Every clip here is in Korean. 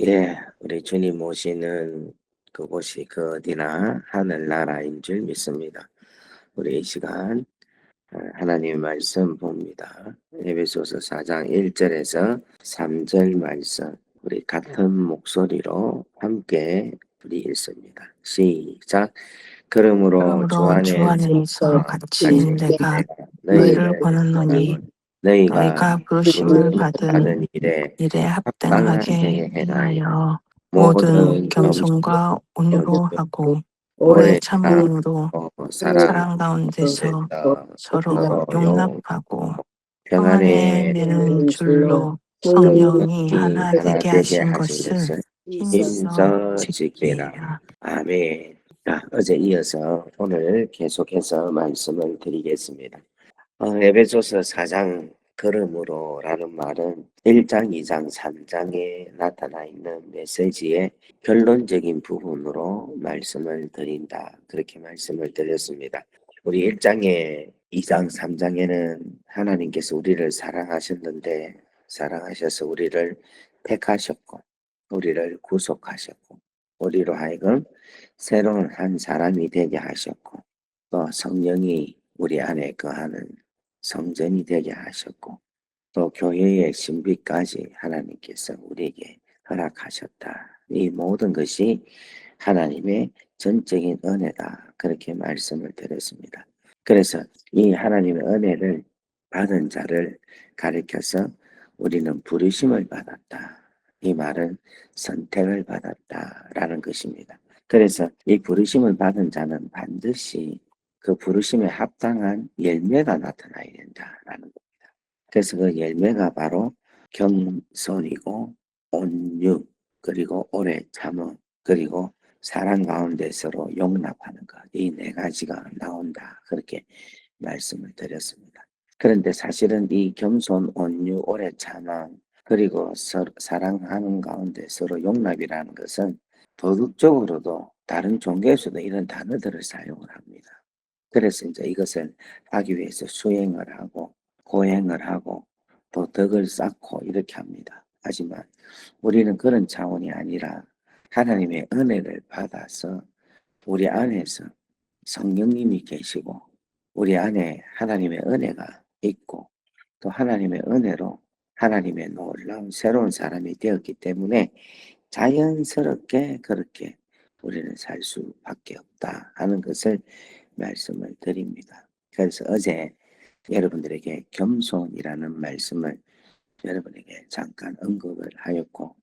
예, 우리 주님 모시는 그곳이 그 어디나 하늘나라인 줄 믿습니다. 우리 이 시간 하나님의 말씀 봅니다. 에베소서 4장 1절에서 3절 말씀 우리 같은 목소리로 함께 우리 읽습니다. 시작. 그러므로 주 그러므로 주 안에서 안에서 같이 같이 내가 내가 너희를 너희를 권하노니 너희가 너희가 부르심을 부르심을 받은 받은 일에 일에 합당한 합당하게 행에 행하여 하여 모든 모든 겸손과 겸손과 온유로 하고 오래 오래 참음으로 참고 사랑 가운데서 가운데서 서로 서로 용납하고 평안에 평안에 매는 줄로 줄로 성령이 성령이 하나 하나 되게 되게 하신 하신 것을 것을 힘써 힘써 지키라. 지키라. 아멘. 자, 어제 이어서 오늘 계속해서 말씀을 드리겠습니다. 에베소서 4장 그러므로라는 말은 1장, 2장, 3장에 나타나 있는 메시지의 결론적인 부분으로 말씀을 드린다. 그렇게 말씀을 드렸습니다. 우리 1장에 2장, 3장에는 하나님께서 우리를 사랑하셨는데 사랑하셔서 우리를 택하셨고 우리를 구속하셨고 우리로 하여금 새로운 한 사람이 되게 하셨고 또 성령이 우리 안에 거하는 성전이 되게 하셨고 또 교회의 신비까지 하나님께서 우리에게 허락하셨다. 이 모든 것이 하나님의 전적인 은혜다. 그렇게 말씀을 드렸습니다. 그래서 이 하나님의 은혜를 받은 자를 가리켜서 우리는 부르심을 받았다. 이 말은 선택을 받았다라는 것입니다. 그래서 이 부르심을 받은 자는 반드시 그 부르심에 합당한 열매가 나타나야 된다라는 겁니다. 그래서 그 열매가 바로 겸손이고 온유 그리고 오래 참음 그리고 사랑 가운데 서로 용납하는 것. 이 네 가지가 나온다. 그렇게 말씀을 드렸습니다. 그런데 사실은 이 겸손, 온유, 오래 참음 그리고 서로 사랑하는 가운데 서로 용납이라는 것은 도덕적으로도 다른 종교에서도 이런 단어들을 사용을 합니다. 그래서 이제 이것을 하기 위해서 수행을 하고 고행을 하고 또 덕을 쌓고 이렇게 합니다. 하지만 우리는 그런 차원이 아니라 하나님의 은혜를 받아서 우리 안에서 성령님이 계시고 우리 안에 하나님의 은혜가 있고 또 하나님의 은혜로 하나님의 놀라운 새로운 사람이 되었기 때문에 자연스럽게 그렇게 우리는 살 수밖에 없다 하는 것을 말씀을 드립니다. 그래서 어제 여러분들에게 겸손이라는 말씀을 여러분에게 잠깐 언급을 하였고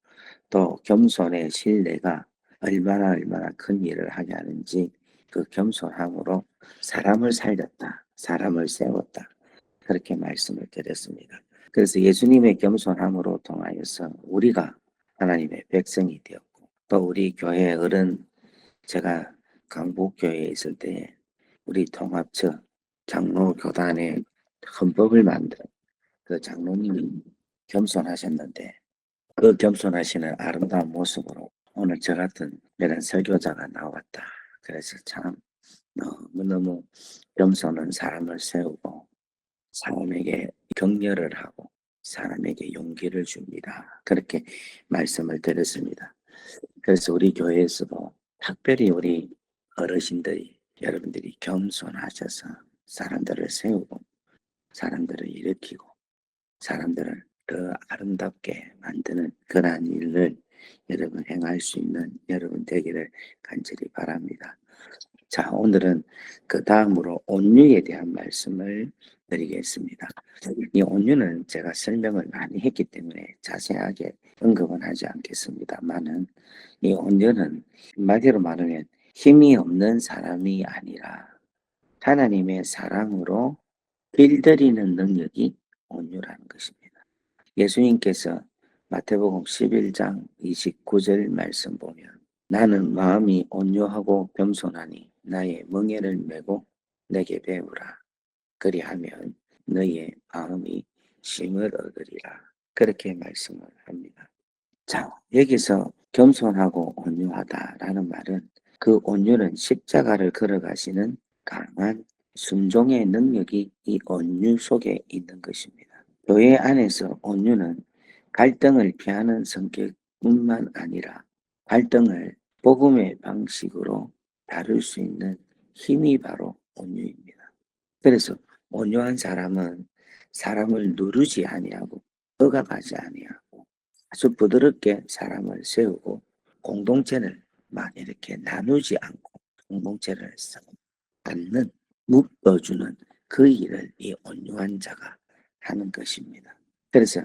또 겸손의 신뢰가 얼마나 큰 일을 하게 하는지 그 겸손함으로 사람을 살렸다. 사람을 세웠다. 그렇게 말씀을 드렸습니다. 그래서 예수님의 겸손함으로 통하여서 우리가 하나님의 백성이 되었고 또 우리 교회 어른 제가 강북교회에 있을 때 우리 통합처 장로교단에 헌법을 만든 그 장로님이 겸손하셨는데 그 겸손하시는 아름다운 모습으로 오늘 저 같은 이런 설교자가 나왔다. 그래서 참 너무너무 겸손은 사람을 세우고 사람에게 격려를 하고 사람에게 용기를 줍니다. 그렇게 말씀을 드렸습니다. 그래서 우리 교회에서도 특별히 우리 어르신들이 여러분들이 겸손하셔서 사람들을 세우고 사람들을 일으키고 사람들을 더 아름답게 만드는 그러한 일을 여러분 행할 수 있는 여러분 되기를 간절히 바랍니다. 자, 오늘은 그 다음으로 온유에 대한 말씀을 드리겠습니다. 이 온유는 제가 설명을 많이 했기 때문에 자세하게 언급은 하지 않겠습니다만은 이 온유는 한마디로 말하면 힘이 없는 사람이 아니라 하나님의 사랑으로 길들이는 능력이 온유라는 것입니다. 예수님께서 마태복음 11장 29절 말씀 보면 나는 마음이 온유하고 겸손하니 나의 멍에를 메고 내게 배우라. 그리하면 너의 마음이 쉼을 얻으리라. 그렇게 말씀을 합니다. 자, 여기서 겸손하고 온유하다라는 말은 그 온유는 십자가를 걸어가시는 강한 순종의 능력이 이 온유 속에 있는 것입니다. 교회 안에서 온유는 갈등을 피하는 성격 뿐만 아니라 갈등을 복음의 방식으로 다룰 수 있는 힘이 바로 온유입니다. 그래서 온유한 사람은 사람을 누르지 아니하고 억압하지 아니하고 아주 부드럽게 사람을 세우고 공동체를 막 이렇게 나누지 않고 공동체를 갖는 묶어주는 그 일을 이 온유한 자가 하는 것입니다. 그래서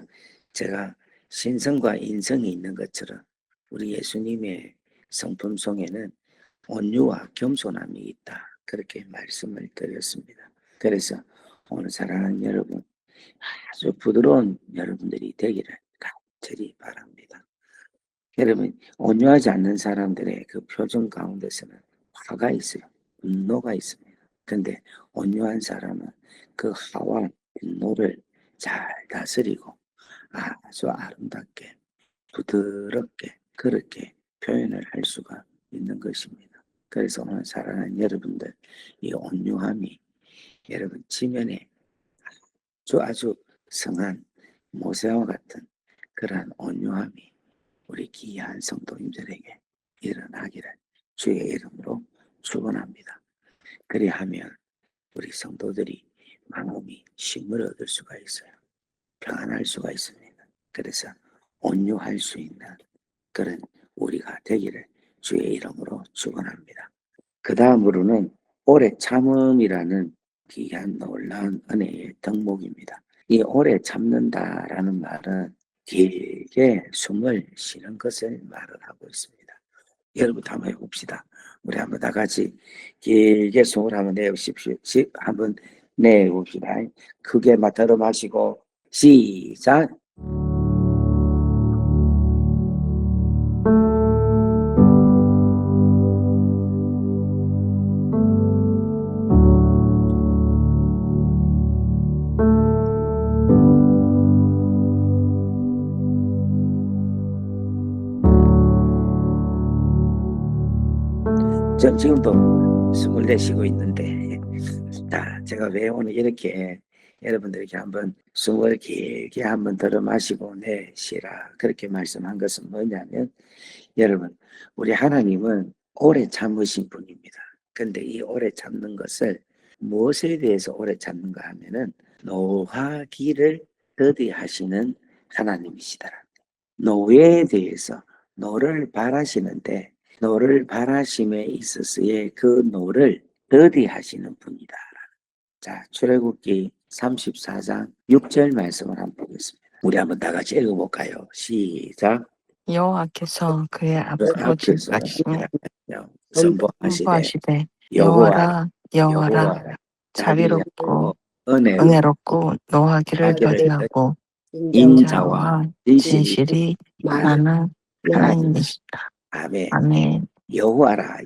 제가 신성과 인성이 있는 것처럼 우리 예수님의 성품 속에는 온유와 겸손함이 있다. 그렇게 말씀을 드렸습니다. 그래서 오늘 사랑하는 여러분, 아주 부드러운 여러분들이 되기를 간절히 바랍니다. 여러분, 온유하지 않는 사람들의 그 표정 가운데서는 화가 있어요. 분노가 있습니다. 근데 온유한 사람은 그 화와 분노를 잘 다스리고 아주 아름답게 부드럽게 그렇게 표현을 할 수가 있는 것입니다. 그래서 오늘 사랑하는 여러분들, 이 온유함이 여러분 지면에 아주 성한 모세와 같은 그러한 온유함이 우리 귀한 성도님들에게 일어나기를 주의 이름으로 축원합니다. 그리하면 우리 성도들이 마음이 쉼을 얻을 수가 있어요. 평안할 수가 있습니다. 그래서 온유할 수 있는 그런 우리가 되기를 주의 이름으로 축원합니다. 그 다음으로는 오래 참음이라는 귀한 놀라운 은혜의 덕목입니다. 이 오래 참는다라는 말은 길게 숨을 쉬는 것을 말을 하고 있습니다. 여러분 한번 해봅시다. 우리 한번 다 같이 길게 숨을 한번 내보십시오. 한번 내봅시다. 크게 들어 마시고 시작. 전 지금도 숨을 내쉬고 있는데, 제가 왜 오늘 이렇게 여러분들에게 한번 숨을 길게 한번 들어 마시고 내쉬라 그렇게 말씀한 것은 뭐냐면, 여러분, 우리 하나님은 오래 참으신 분입니다. 근데 이 오래 참는 것을 무엇에 대해서 오래 참는가 하면은 노하기를 더디하시는 하나님이시더라. 노예에 대해서 노를 바라시는데 노를 바라심에 있어서의 그 노를 더디하시는 분이다. 자, 출애굽기 34장 6절 말씀을 한번 보겠습니다. 우리 한번 다 같이 읽어볼까요? 시작. 여호와께서 그의 아버지까지며 선포하시되 선포하시되 여호와라 여호와라 자비롭고 은혜롭고 노하기를 더디하고 인자와 진실이 많은 하나님이시다. 아멘. 아멘. 여호와라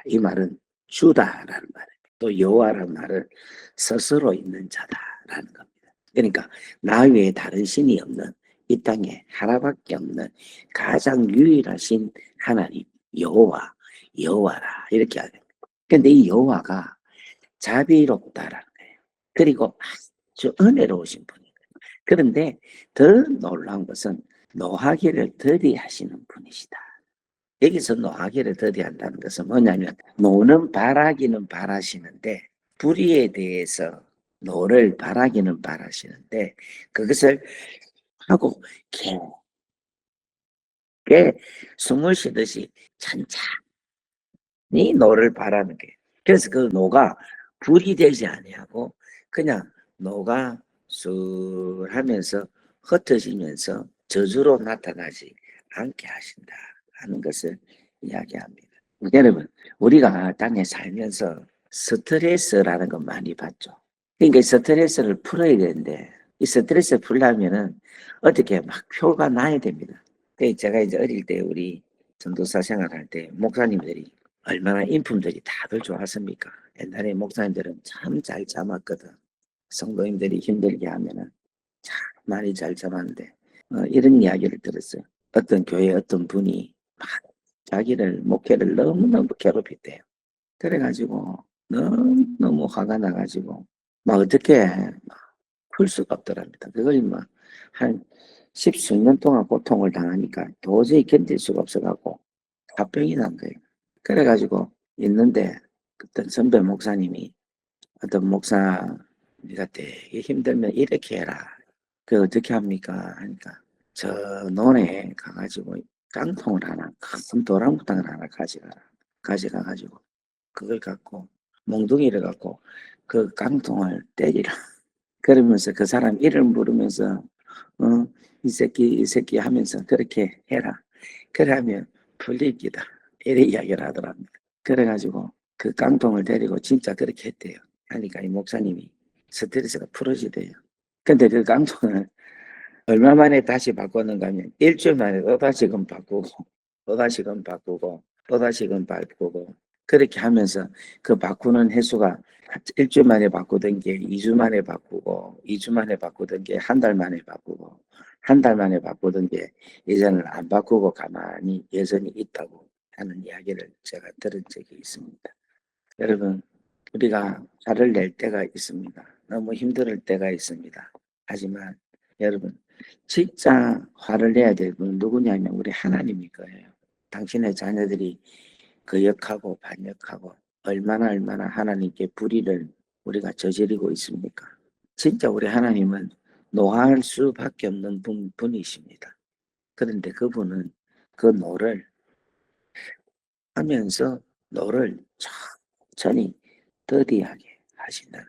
이 말은 주다라는 말이에요. 또 여호와라는 말은 스스로 있는 자다라는 겁니다. 그러니까 나 외에 다른 신이 없는 이 땅에 하나밖에 없는 가장 유일하신 하나님 여호와라 이렇게 해야 됩니다. 근데 이 여호와가 자비롭다라는 거예요. 그리고 아주 은혜로우신 분이에요. 그런데 더 놀라운 것은 노하기를 더디하시는 분이시다. 여기서 노하기를 더디한다는 것은 뭐냐면 노는 바라기는 바라시는데 불의에 대해서 노를 바라기는 바라시는데 그것을 하고 깊게 숨을 쉬듯이 천천히 노를 바라는 게 그래서 그 노가 불이 되지 아니하고 그냥 노가 쑥 하면서 흩어지면서 저주로 나타나지 않게 하신다 하는 것을 이야기합니다. 여러분, 우리가 땅에 살면서 스트레스라는 거 많이 받죠. 그러니까 스트레스를 풀어야 되는데 이 스트레스 풀려면은 어떻게 막 표가 나야 됩니다. 제가 이제 어릴 때 우리 전도사 생활할 때 목사님들이 얼마나 인품들이 다들 좋았습니까? 옛날에 목사님들은 참 잘 참았거든. 성도님들이 힘들게 하면은 참 많이 잘 참았는데 이런 이야기를 들었어요. 어떤 교회 어떤 분이 막 자기를 목회를 너무너무 괴롭혔대요. 그래가지고 너무 화가 나가지고 막 어떻게 풀 수가 없더랍니다. 그걸 막 한 십수년 동안 고통을 당하니까 도저히 견딜 수가 없어갖고 화병이 난 거예요. 그래가지고 있는데 그때 선배 목사님이 어떤 목사 네가 되게 힘들면 이렇게 해라. 그 어떻게 합니까? 하니까 저 논에 가가지고 깡통을 하나 큰 도랑구탕을 하나 가져가가지고 그걸 갖고 몽둥이를 갖고 그 깡통을 때리라. 그러면서 그 사람 이름 부르면서 이 새끼 하면서 그렇게 해라. 그래 하면 풀릴 기다. 이래 이야기를 하더랍니다. 그래가지고 그 깡통을 데리고 진짜 그렇게 했대요. 하니까 이 목사님이 스트레스가 풀어지대요. 근데 그 깡통을 얼마 만에 다시 바꿨는가 하면 일주일 만에 또다시금 바꾸고 또다시금 바꾸고 또다시금 바꾸고 그렇게 하면서 그 바꾸는 횟수가 일주일 만에 바꾸던 게 2주 만에 바꾸고 2주 만에 바꾸던 게 한 달 만에 바꾸고 한 달 만에 바꾸던 게 예전을 안 바꾸고 가만히 여전히 있다고 하는 이야기를 제가 들은 적이 있습니다. 여러분 우리가 화를 낼 때가 있습니다. 너무 힘들 때가 있습니다. 하지만 여러분 진짜 화를 내야 될 분은 누구냐면 우리 하나님일 거예요. 당신의 자녀들이 거역하고 반역하고 얼마나 하나님께 불의를 우리가 저지르고 있습니까? 진짜 우리 하나님은 노할 수밖에 없는 분이십니다. 그런데 그분은 그 노를 하면서 노를 천천히 더디하게 하시는,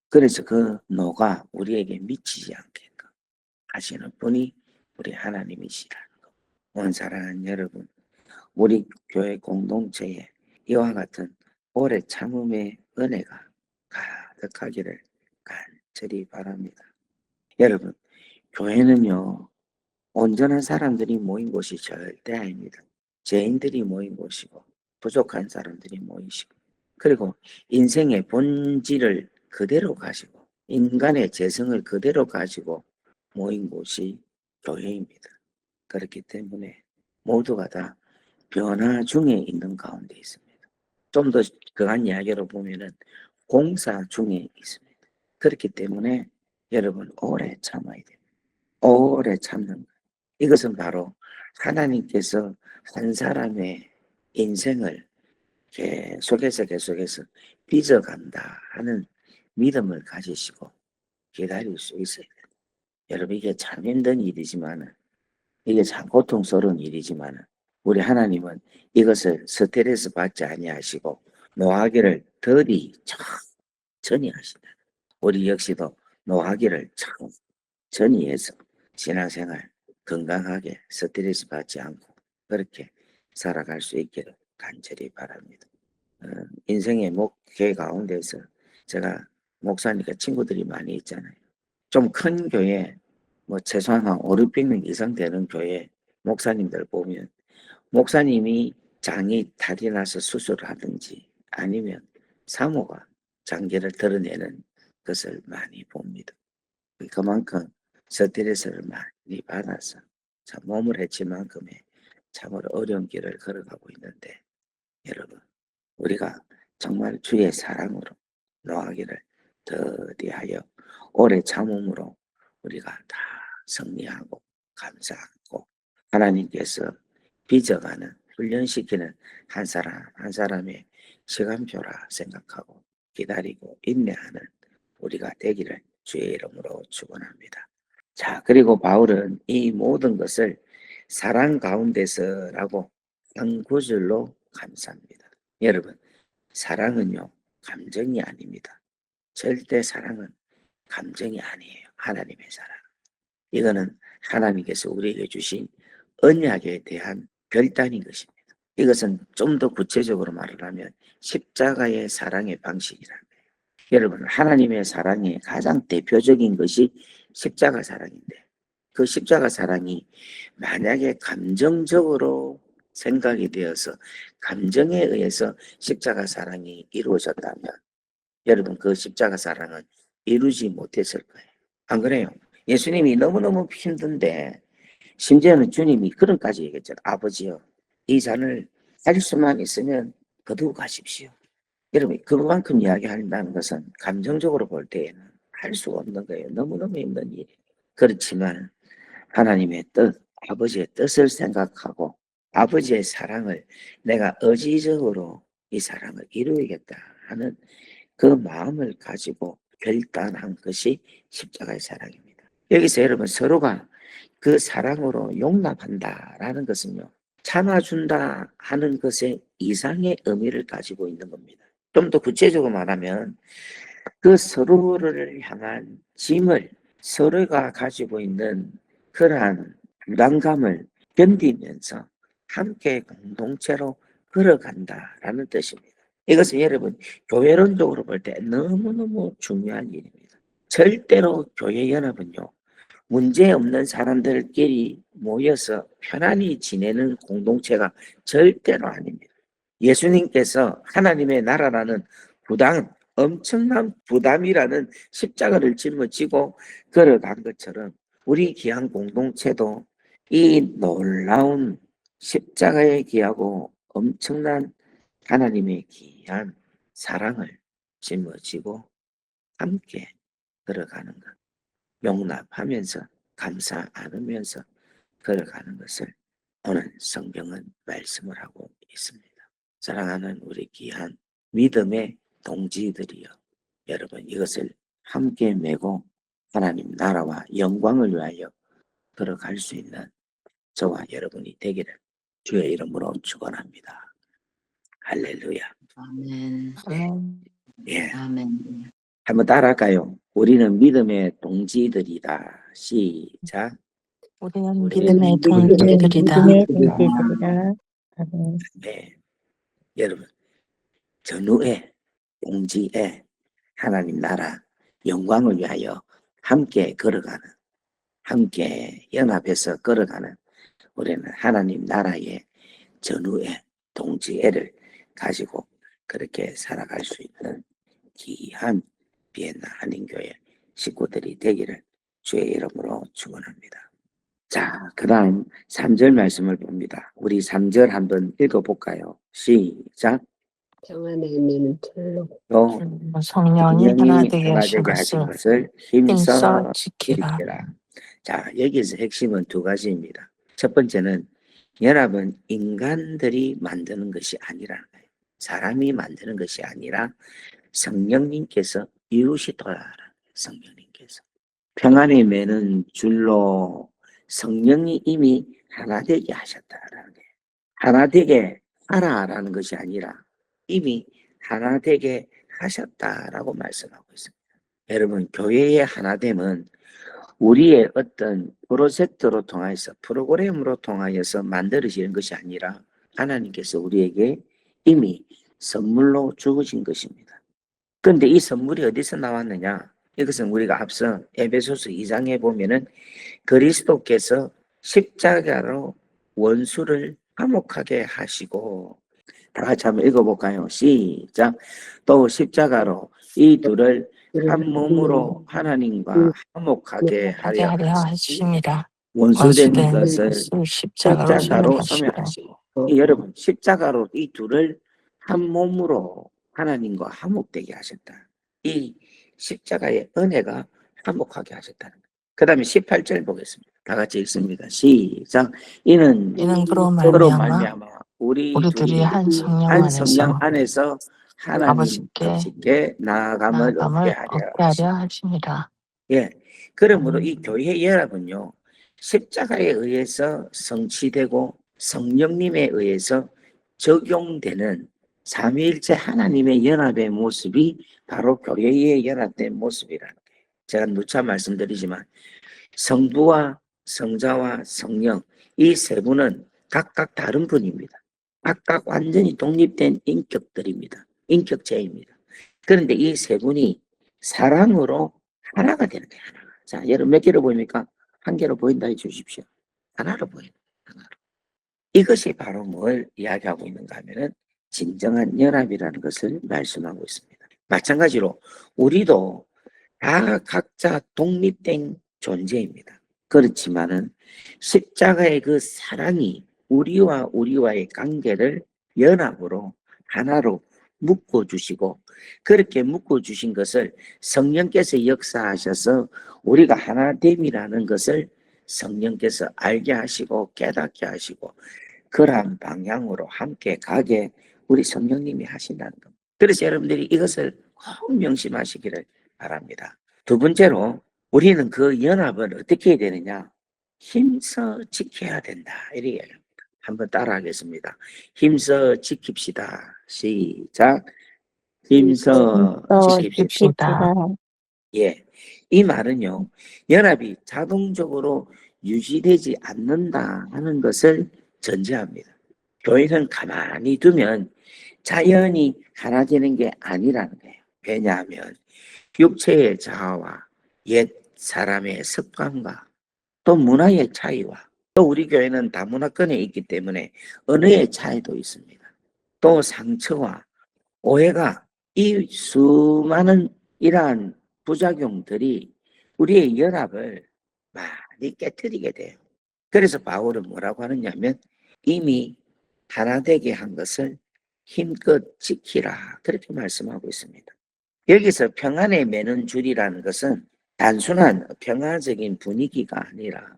그래서 그 노가 우리에게 미치지 않게끔 하시는 분이 우리 하나님이시라는 것. 오늘 사랑하는 여러분, 우리 교회 공동체에 이와 같은 오래 참음의 은혜가 가득하기를 간절히 바랍니다. 여러분, 교회는요 온전한 사람들이 모인 곳이 절대 아닙니다. 죄인들이 모인 곳이고 부족한 사람들이 모이시고, 그리고 인생의 본질을 그대로 가지고 인간의 재성을 그대로 가지고 모인 곳이 교회입니다. 그렇기 때문에 모두가 다 변화 중에 있는 가운데 있습니다. 좀 더 그한 이야기로 보면은 공사 중에 있습니다. 그렇기 때문에 여러분 오래 참아야 됩니다. 오래 참는 것. 이것은 바로 하나님께서 한 사람의 인생을 계속해서 빚어간다 하는 믿음을 가지시고 기다릴 수 있어야 돼요. 여러분 이게 참 힘든 일이지만은, 이게 참 고통스러운 일이지만은 우리 하나님은 이것을 스트레스 받지 아니하시고 노하기를 덜이 천천히 하신다. 우리 역시도 노하기를 천천히 해서 신앙생활 건강하게 스트레스 받지 않고 그렇게 살아갈 수 있기를 간절히 바랍니다. 인생의 목회 가운데서 제가 목사니까 친구들이 많이 있잖아요. 좀 큰 교회, 뭐 최소한 한 5, 600명 이상 되는 교회 목사님들 보면 목사님이 장이 탈이 나서 수술을 하든지 아니면 사모가 장기를 드러내는 것을 많이 봅니다. 그만큼 스트레스를 많이 받아서 참 몸을 해칠 만큼의 참으로 어려운 길을 걸어가고 있는데, 여러분 우리가 정말 주의 사랑으로 노하기를 더디하여 오래 참음으로 우리가 다 승리하고 감사하고 하나님께서 빚어가는 훈련시키는 한 사람 한 사람의 시간표라 생각하고 기다리고 인내하는 우리가 되기를 주의 이름으로 축원합니다. 자, 그리고 바울은 이 모든 것을 사랑 가운데서라고 한 구절로 감사합니다. 여러분, 사랑은요 감정이 아닙니다. 절대 사랑은 감정이 아니에요. 하나님의 사랑. 이거는 하나님께서 우리에게 주신 언약에 대한 결단인 것입니다. 이것은 좀 더 구체적으로 말을 하면 십자가의 사랑의 방식이라는 거예요. 여러분, 하나님의 사랑의 가장 대표적인 것이 십자가 사랑인데, 그 십자가 사랑이 만약에 감정적으로 생각이 되어서 감정에 의해서 십자가 사랑이 이루어졌다면 여러분 그 십자가 사랑은 이루지 못했을 거예요. 안 그래요? 예수님이 너무너무 힘든데 심지어는 주님이 그런까지 얘기했잖아요. 아버지요, 이 잔을 할 수만 있으면 거두고 가십시오. 여러분 그만큼 이야기한다는 것은 감정적으로 볼 때에는 할 수가 없는 거예요. 너무너무 힘든 일이에요. 그렇지만 하나님의 뜻, 아버지의 뜻을 생각하고 아버지의 사랑을 내가 의지적으로 이 사랑을 이루겠다 하는 그 마음을 가지고 결단한 것이 십자가의 사랑입니다. 여기서 여러분 서로가 그 사랑으로 용납한다라는 것은요, 참아준다 하는 것의 이상의 의미를 가지고 있는 겁니다. 좀 더 구체적으로 말하면 그 서로를 향한 짐을 서로가 가지고 있는 그러한 부담감을 견디면서 함께 공동체로 걸어간다라는 뜻입니다. 이것은 여러분 교회론적으로 볼 때 너무너무 중요한 일입니다. 절대로 교회 연합은요, 문제 없는 사람들끼리 모여서 편안히 지내는 공동체가 절대로 아닙니다. 예수님께서 하나님의 나라라는 엄청난 부담이라는 십자가를 짊어지고 걸어간 것처럼 우리 귀한 공동체도 이 놀라운 십자가에 귀하고 엄청난 하나님의 귀한 사랑을 짊어지고 함께 걸어가는 것, 용납하면서 감사 안으면서 걸어가는 것을 오늘 성경은 말씀을 하고 있습니다. 사랑하는 우리 귀한 믿음의 동지들이여, 여러분 이것을 함께 메고 하나님 나라와 영광을 위하여 걸어갈 수 있는 저와 여러분이 되기를 주의 이름으로 축원합니다. 할렐루야. 아멘. 예, 아멘. 한번 따라할까요? 우리는 믿음의 동지들이다. 시작. 우리는 믿음의 동지들이다. 믿음의 동지들이다. 아멘. 네, 여러분 전후에 동지에 하나님 나라 영광을 위하여 함께 걸어가는, 함께 연합해서 걸어가는 우리는 하나님 나라의 전후에 동지애를 가지고 그렇게 살아갈 수 있는 귀한 비엔나 한인교회 식구들이 되기를 주의 이름으로 축원합니다. 자, 그 다음 3절 말씀을 봅니다. 우리 3절 한번 읽어볼까요? 시작. 평안에 있는 틀로 또 성령이 하나 되게 하신 하신 것을 것을 힘써 힘써 지키라. 지키라. 자, 여기서 핵심은 두 가지입니다. 첫 번째는 연합은 인간들이 만드는 것이 아니라는 거예요. 사람이 만드는 것이 아니라 성령님께서 이루시더라. 성령님께서 평안에 매는 줄로 성령이 이미 하나 되게 하셨다라는 거예요. 하나 되게 하라라는 것이 아니라 이미 하나 되게 하셨다라고 말씀하고 있습니다. 여러분, 교회의 하나됨은 우리의 어떤 프로젝트로 통해서, 프로그램으로 통하여서 만들어지는 것이 아니라 하나님께서 우리에게 이미 선물로 주어진 것입니다. 그런데 이 선물이 어디서 나왔느냐? 이것은 우리가 앞서 에베소서 2장에 보면은 그리스도께서 십자가로 원수를 화목하게 하시고, 다 같이 한번 읽어볼까요? 시작. 또 십자가로 이 둘을 한 몸으로 하나님과 화목하게 하게 하려 하려 하십니다. 원수된 원수된 것을 것을 십자가로 십자가로 소멸하시고 소멸하시고, 여러분 십자가로 이 둘을 한 몸으로 하나님과 화목되게 하셨다. 이 십자가의 은혜가 화목하게 하셨다는 거예요. 그 다음에 18절 보겠습니다. 다 같이 읽습니다. 시작. 이는 그로 서로 말미암아 말미암아 우리 우리들이 둘이 한 한 성령 성령 안에서 안에서 하나님 아버지께 아버지께 나아감을 얻게 하려 얻게 하려 하십니다. 예, 그러므로 이 교회 연합은요, 십자가에 의해서 성취되고 성령님에 의해서 적용되는 삼위일체 하나님의 연합의 모습이 바로 교회의 연합된 모습이라는 거예요. 제가 누차 말씀드리지만 성부와 성자와 성령, 이 세 분은 각각 다른 분입니다. 각각 완전히 독립된 인격들입니다. 인격체입니다. 그런데 이 세 분이 사랑으로 하나가 되는 거예요. 하나. 자, 여러분 몇 개로 보입니까? 한 개로 보인다 해 주십시오. 하나로 보입니다. 하나로. 이것이 바로 뭘 이야기하고 있는가 하면은 진정한 연합이라는 것을 말씀하고 있습니다. 마찬가지로 우리도 다 각자 독립된 존재입니다. 그렇지만은 십자가의 그 사랑이 우리와의 관계를 연합으로 하나로 묶어주시고, 그렇게 묶어주신 것을 성령께서 역사하셔서 우리가 하나됨이라는 것을 성령께서 알게 하시고 깨닫게 하시고 그러한 방향으로 함께 가게 우리 성령님이 하신다는 겁니다. 그래서 여러분들이 이것을 꼭 명심하시기를 바랍니다. 두 번째로 우리는 그 연합을 어떻게 해야 되느냐? 힘써 지켜야 된다. 이래요. 한번 따라 하겠습니다. 힘써 지킵시다. 시작. 힘써 또 지킵시다. 지킵시다. 예. 이 말은요, 연합이 자동적으로 유지되지 않는다 하는 것을 전제합니다. 교회는 가만히 두면 자연히 하나 되는 게 아니라는 거예요. 왜냐하면 육체의 자아와 옛 사람의 습관과 또 문화의 차이와 또 우리 교회는 다문화권에 있기 때문에 언어의 차이도 있습니다. 또 상처와 오해가 이 수많은 이러한 부작용들이 우리의 연합을 많이 깨뜨리게 돼요. 그래서 바울은 뭐라고 하느냐면 이미 하나 되게 한 것을 힘껏 지키라 그렇게 말씀하고 있습니다. 여기서 평안에 매는 줄이라는 것은 단순한 평화적인 분위기가 아니라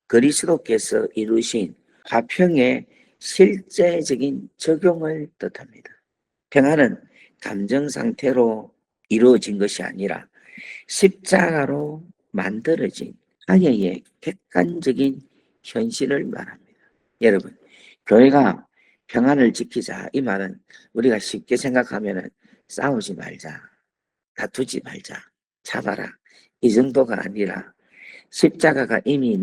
그리스도께서 이루신 화평의 실제적인 적용을 뜻합니다. 평안은 감정 상태로 이루어진 것이 아니라 십자가로 만들어진 하나의 객관적인 현실을 말합니다. 여러분, 교회가 평안을 지키자 이 말은 우리가 쉽게 생각하면 싸우지 말자, 다투지 말자, 잡아라 이 정도가 아니라 십자가가 이미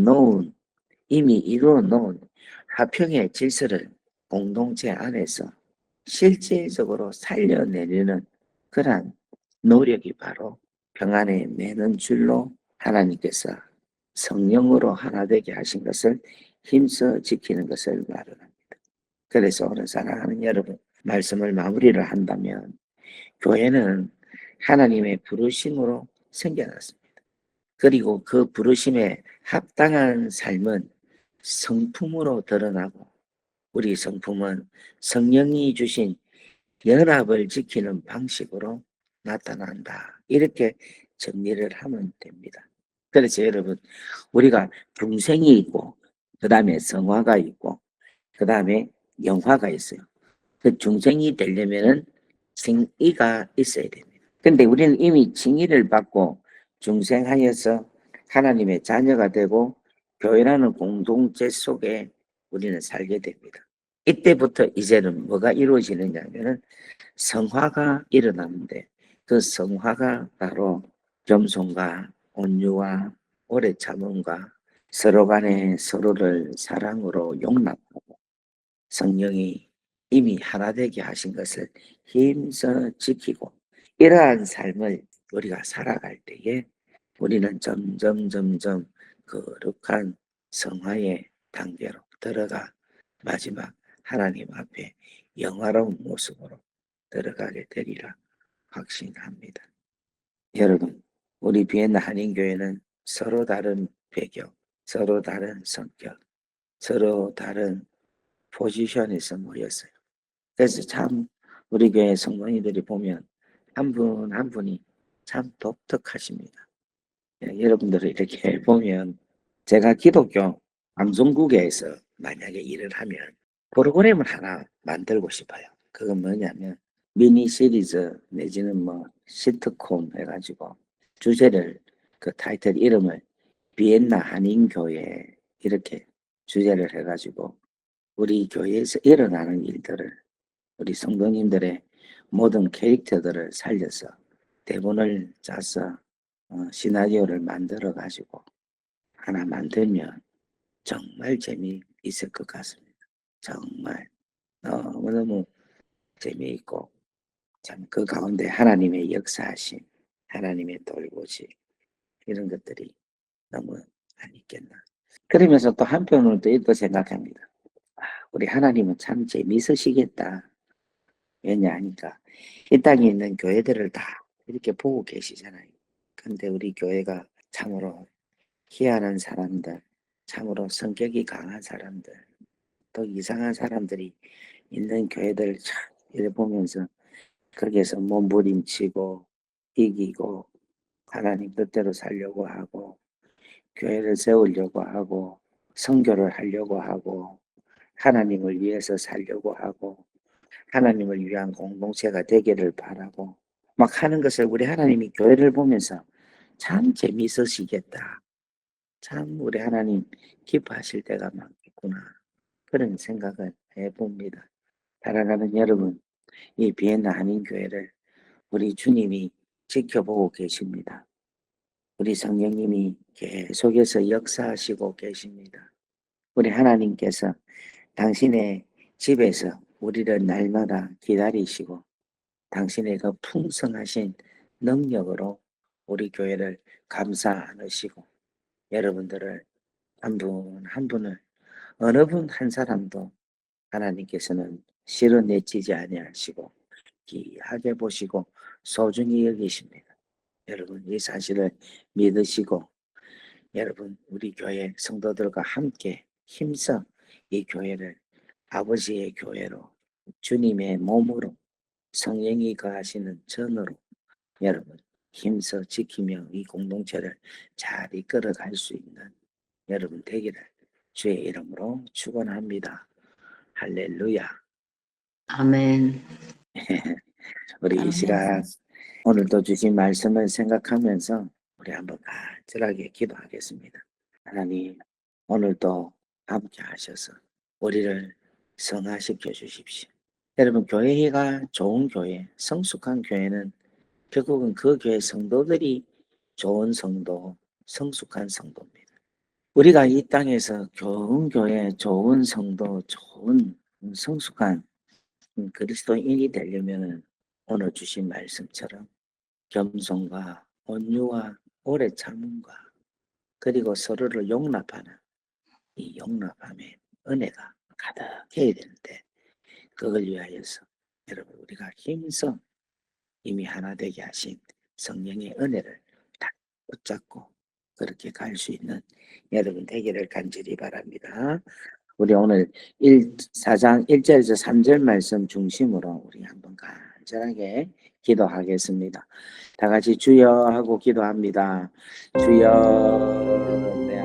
이루어 놓은 화평의 질서를 공동체 안에서 실제적으로 살려내려는 그러한 노력이 바로 평안에 매는 줄로 하나님께서 성령으로 하나 되게 하신 것을 힘써 지키는 것을 말합니다. 그래서 오늘 사랑하는 여러분, 말씀을 마무리를 한다면 교회는 하나님의 부르심으로 생겨났습니다. 그리고 그 부르심에 합당한 삶은 성품으로 드러나고 우리 성품은 성령이 주신 연합을 지키는 방식으로 나타난다. 이렇게 정리를 하면 됩니다. 그래서 여러분, 우리가 중생이 있고, 그 다음에 성화가 있고, 그 다음에 영화가 있어요. 그 중생이 되려면은 생이가 있어야 됩니다. 근데 우리는 이미 칭의를 받고 중생하여서 하나님의 자녀가 되고 교회라는 공동체 속에 우리는 살게 됩니다. 이때부터 이제는 뭐가 이루어지느냐면은 성화가 일어나는데 그 성화가 바로 겸손과 온유와 오래 참음과 서로 간에 서로를 사랑으로 용납하고 성령이 이미 하나 되게 하신 것을 힘써 지키고 이러한 삶을 우리가 살아갈 때에 우리는 점점 거룩한 성화의 단계로 들어가 마지막 하나님 앞에 영화로운 모습으로 들어가게 되리라 확신합니다. 여러분, 우리 비엔나 한인교회는 서로 다른 배경, 서로 다른 성격, 서로 다른 포지션에서 모였어요. 그래서 참 우리 교회 성도님들이 보면 한 분 한 분이 참 독특하십니다. 여러분들을 이렇게 보면 제가 기독교 방송국에서 만약에 일을 하면 프로그램을 하나 만들고 싶어요. 그건 뭐냐면 미니 시리즈 내지는 뭐 시트콤 해가지고 주제를 그 타이틀 이름을 비엔나 한인교회 이렇게 주제를 해가지고 우리 교회에서 일어나는 일들을 우리 성도님들의 모든 캐릭터들을 살려서 대본을 짜서 시나리오를 만들어 가지고 하나 만들면 정말 재미있을 것 같습니다. 정말 너무너무 재미있고 참 그 가운데 하나님의 역사하심, 하나님의 돌보심 이런 것들이 너무 안 있겠나. 그러면서 또 한편으로 또 이렇게 생각합니다. 우리 하나님은 참 재미있으시겠다. 왜냐 하니까 이 땅에 있는 교회들을 다 이렇게 보고 계시잖아요. 근데 우리 교회가 참으로 희한한 사람들, 참으로 성격이 강한 사람들, 또 이상한 사람들이 있는 교회들을 참 이렇게 보면서 거기에서 몸부림치고 이기고 하나님 뜻대로 살려고 하고 교회를 세우려고 하고 선교를 하려고 하고 하나님을 위해서 살려고 하고 하나님을 위한 공동체가 되기를 바라고 막 하는 것을 우리 하나님이 교회를 보면서 참 재미있으시겠다. 참 우리 하나님 기뻐하실 때가 많겠구나. 그런 생각을 해봅니다. 사랑하는 여러분, 이 비엔나 한인교회를 우리 주님이 지켜보고 계십니다. 우리 성령님이 계속해서 역사하시고 계십니다. 우리 하나님께서 당신의 집에서 우리를 날마다 기다리시고 당신의 그 풍성하신 능력으로 우리 교회를 감싸 안으시고 여러분들을 한 분 한 분을 어느 분 한 사람도 하나님께서는 실어내치지 아니하시고 귀하게 보시고 소중히 여기십니다. 여러분 이 사실을 믿으시고 여러분 우리 교회 성도들과 함께 힘써 이 교회를 아버지의 교회로 주님의 몸으로 성령이 거하시는 전으로 여러분 힘써 지키며 이 공동체를 잘 이끌어 갈 수 있는 여러분 되기를 주의 이름으로 축원합니다. 할렐루야. 아멘. 우리 이 아멘. 시간 오늘도 주신 말씀을 생각하면서 우리 한번 간절하게 기도하겠습니다. 하나님 오늘도 함께 하셔서 우리를 성화시켜 주십시오. 여러분 교회가 좋은 교회, 성숙한 교회는 결국은 그 교회 성도들이 좋은 성도, 성숙한 성도입니다. 우리가 이 땅에서 좋은 교회, 좋은 성도, 좋은 성숙한 그리스도인이 되려면 오늘 주신 말씀처럼 겸손과 온유와 오래 참음과 그리고 서로를 용납하는 이 용납함의 은혜가 가득해야 되는데 그걸 위하여서 여러분 우리가 힘써 이미 하나 되게 하신 성령의 은혜를 딱 붙잡고 그렇게 갈 수 있는 여러분 되기를 간절히 바랍니다. 우리 오늘 4장 1절에서 3절 말씀 중심으로 우리 한번 간절하게 기도하겠습니다. 다 같이 주여 하고 기도합니다. 주여 내